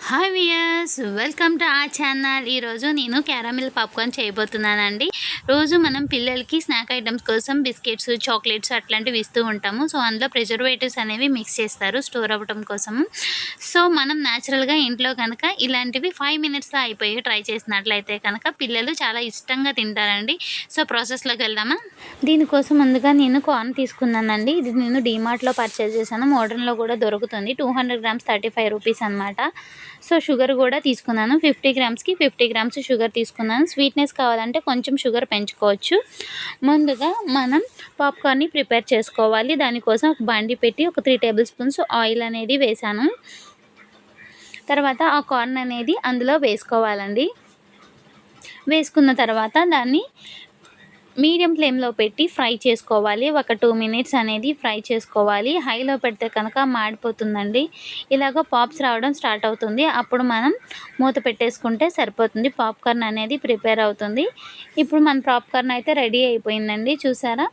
Hi viewers, welcome to ఆ channel. ఈరోజు నేను క్యారమిల్ పాప్కార్న్ చేయబోతున్నానండి. రోజు మనం పిల్లలకి స్నాక్ ఐటమ్స్ కోసం బిస్కెట్స్, చాక్లెట్స్ అట్లాంటివి ఇస్తూ ఉంటాము. సో అందులో ప్రిజర్వేటివ్స్ అనేవి మిక్స్ చేస్తారు స్టోర్ అవ్వడం కోసము. సో మనం న్యాచురల్గా ఇంట్లో కనుక ఇలాంటివి 5 మినిట్స్లో అయిపోయి ట్రై చేసినట్లయితే కనుక పిల్లలు చాలా ఇష్టంగా తింటారండి. సో ప్రాసెస్లోకి వెళ్దామా. దీనికోసం ముందుగా నేను కార్న్ తీసుకున్నానండి. ఇది నేను డీమార్ట్లో పర్చేస్ చేశాను. మోడర్న్లో కూడా దొరుకుతుంది. 200 గ్రామ్స్ 35 రూపీస్ అనమాట. సో షుగర్ కూడా తీసుకున్నాను. 50 గ్రామ్స్కి 50 గ్రామ్స్ షుగర్ తీసుకున్నాను. స్వీట్నెస్ కావాలంటే కొంచెం షుగర్ పెంచుకోవచ్చు. ముందుగా మనం పాప్కార్న్ని ప్రిపేర్ చేసుకోవాలి. దానికోసం ఒక బండి పెట్టి ఒక 3 టేబుల్ స్పూన్స్ ఆయిల్ అనేది వేసాను. తర్వాత ఆ కార్న్ అనేది అందులో వేసుకోవాలండి. వేసుకున్న తర్వాత దాన్ని మీడియం ఫ్లేమ్లో పెట్టి ఫ్రై చేసుకోవాలి. ఒక 2 మినిట్స్ అనేది ఫ్రై చేసుకోవాలి. హైలో పెడితే కనుక మాడిపోతుందండి. ఇలాగ పాప్స్ రావడం స్టార్ట్ అవుతుంది. అప్పుడు మనం మూత పెట్టేసుకుంటే సరిపోతుంది. పాప్కార్న్ అనేది ప్రిపేర్ అవుతుంది. ఇప్పుడు మన పాప్కార్న్ అయితే రెడీ అయిపోయిందండి. చూసారా,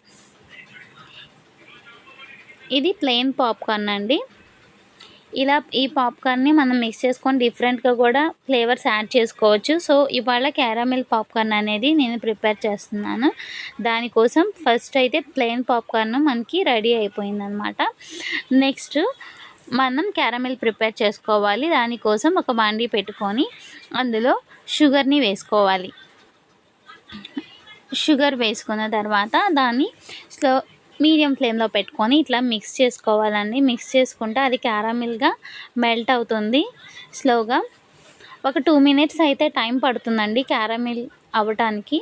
ఇది ప్లెయిన్ పాప్కార్న్ అండి. ఇలా ఈ పాప్కార్న్ని మనం మిక్స్ చేసుకొని డిఫరెంట్గా కూడా ఫ్లేవర్స్ యాడ్ చేసుకోవచ్చు. సో ఇవాళ క్యారమిల్ పాప్కార్న్ అనేది నేను ప్రిపేర్ చేస్తున్నాను. దానికోసం ఫస్ట్ అయితే ప్లెయిన్ పాప్కార్న్ మనకి రెడీ అయిపోయిందనమాట. నెక్స్ట్ మనం క్యారమిల్ ప్రిపేర్ చేసుకోవాలి. దానికోసం ఒక బాండీ పెట్టుకొని అందులో షుగర్ని వేసుకోవాలి. షుగర్ వేసుకున్న తర్వాత దాన్ని మీడియం ఫ్లేమ్లో పెట్టుకొని ఇట్లా మిక్స్ చేసుకోవాలండి. మిక్స్ చేసుకుంటే అది క్యారమిల్గా మెల్ట్ అవుతుంది స్లోగా. ఒక 2 మినిట్స్ అయితే టైం పడుతుందండి క్యారమిల్ అవ్వటానికి.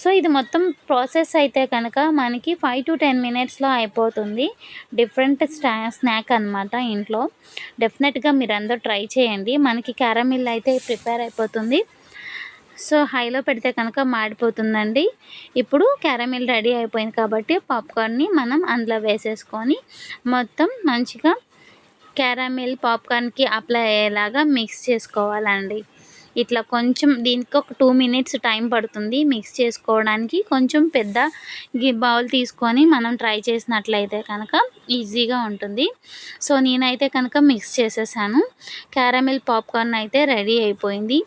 సో ఇది మొత్తం ప్రాసెస్ అయితే కనుక మనకి 5 to 10 మినిట్స్లో అయిపోతుంది. డిఫరెంట్ స్నాక్ అనమాట ఇంట్లో. డెఫినెట్గా మీరు అందరూ ట్రై చేయండి. మనకి క్యారమిల్ అయితే ప్రిపేర్ అయిపోతుంది. సో హైలో పెడితే కనుక మాడిపోతుందండి. ఇప్పుడు క్యారమిల్ రెడీ అయిపోయింది కాబట్టి పాప్కార్న్ని మనం అందులో వేసేసుకొని మొత్తం మంచిగా క్యారమిల్ పాప్కార్న్కి అప్లై అయ్యేలాగా మిక్స్ చేసుకోవాలండి. ఇట్లా కొంచెం దీనికి ఒక 2 మినిట్స్ టైం పడుతుంది మిక్స్ చేసుకోవడానికి. కొంచెం పెద్ద బౌల్ తీసుకొని మనం ట్రై చేసినట్లయితే కనుక ఈజీగా ఉంటుంది. సో నేనైతే కనుక మిక్స్ చేసేసాను. క్యారమిల్ పాప్కార్న్ అయితే రెడీ అయిపోయింది.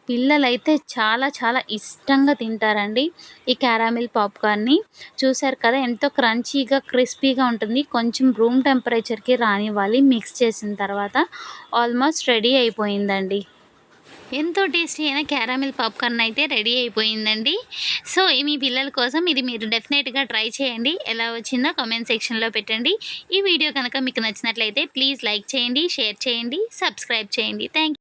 పిల్లలైతే చాలా చాలా ఇష్టంగా తింటారండి ఈ క్యారమిల్ పాప్కార్న్ని. చూసారు కదా, ఎంతో క్రంచీగా క్రిస్పీగా ఉంటుంది. కొంచెం రూమ్ టెంపరేచర్కి రానివ్వాలి. మిక్స్ చేసిన తర్వాత ఆల్మోస్ట్ రెడీ అయిపోయిందండి. ఎంతో టేస్టీ అయిన క్యారమిల్ పాప్కార్న్ అయితే రెడీ అయిపోయిందండి. సో మీ పిల్లల కోసం ఇది మీరు డెఫినెట్గా ట్రై చేయండి. ఎలా వచ్చిందో కామెంట్ సెక్షన్లో పెట్టండి. ఈ వీడియో కనుక మీకు నచ్చినట్లయితే ప్లీజ్ లైక్ చేయండి, షేర్ చేయండి, సబ్స్క్రైబ్ చేయండి. థ్యాంక్